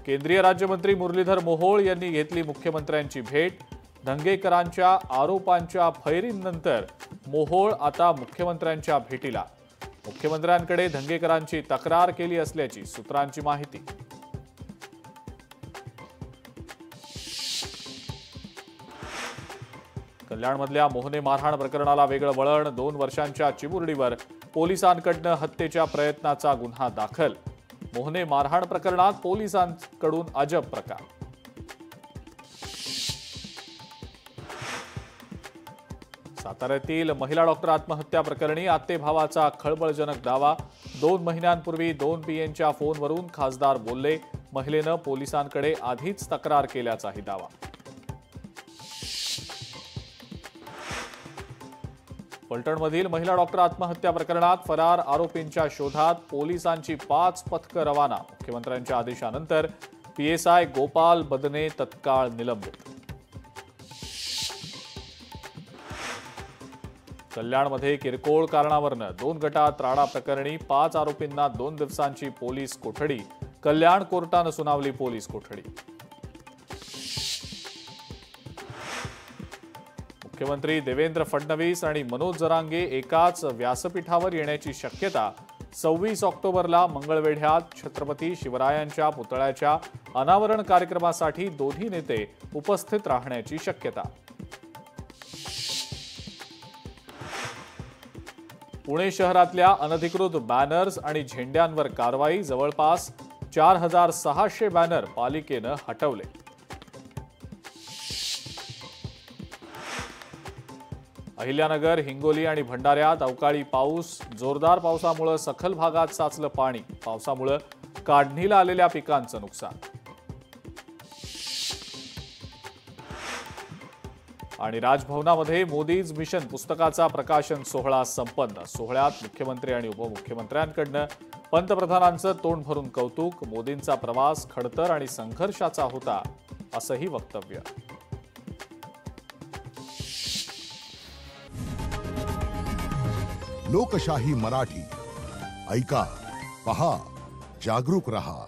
केंद्रीय राज्यमंत्री मुरलीधर मोहोळ यांनी घेतली मुख्यमंत्र्यांची भेट। धंगेकरांच्या आरोपांच्या फैरीनंतर मोहोळ आता मुख्यमंत्र्यांच्या भेटीला। मुख्यमंत्र्यांकडे धंगेकरांची तक्रार केली असल्याची सूत्रांची माहिती। कल्याणमधल्या मोहने मारहाण प्रकरणाला वेगळं वळण। 2 वर्षांच्या चिमुरडीवर पोलिसांकडून हत्येच्या प्रयत्नाचा गुन्हा दाखल। मोहने मारहाण प्रकरणात पोलिसांकडून अजब प्रकार। साताऱ्यातील महिला डॉक्टर आत्महत्या प्रकरणी आत्तेभावाचा खळबळजनक दावा। 2 महिन्यांपूर्वी 2 पीएनच्या फोनवरून खासदार बोलले। महिलेनं पोलिसांकडे आधीच तक्रार केल्याचाही दावा। फलटणमधील महिला डॉक्टर आत्महत्या प्रकरणात फरार आरोपींच्या शोधात पोलिसांची 5 पथकं रवाना। मुख्यमंत्र्यांच्या आदेशानंतर पीएसआय गोपाल बदने तत्काळ निलंबित। कल्याणमध्ये किरकोळ कारणावरून 2 गटात राडा प्रकरणी 5 आरोपींना 2 दिवसांची पोलीस कोठडी। कल्याण कोर्टानं सुनावली पोलीस कोठडी। मुख्यमंत्री देवेंद्र फडणवीस आणि मनोज जरांगे एकाच व्यासपीठावर येण्याची शक्यता। 26 ऑक्टोबरला मंगळवेढ्यात छत्रपती शिवरायांच्या पुतळ्याच्या अनावरण कार्यक्रमासाठी दोन्ही नेते उपस्थित राहण्याची शक्यता। पुणे शहरातल्या अनधिकृत बॅनर्स आणि झेंड्यांवर कारवाई। जवळपास 4600 बॅनर पालिकेनं हटवले। अहिल्यानगर, हिंगोली आणि भंडाऱ्यात अवकाळी पाऊस। जोरदार पावसामुळे सखल भागात साचलं पाणी। पावसामुळे काढणीला आलेल्या पिकांचं नुकसान। आणि राजभवनामध्ये मोदीज मिशन पुस्तकाचा प्रकाशन सोहळा संपन्न। सोहळ्यात मुख्यमंत्री आणि उपमुख्यमंत्र्यांकडून पंतप्रधानांचं तोंड भरून कौतुक। मोदींचा प्रवास खडतर आणि संघर्षाचा होता असंही वक्तव्य। लोकशाही मराठी ऐका, पहा, जागरूक रहा।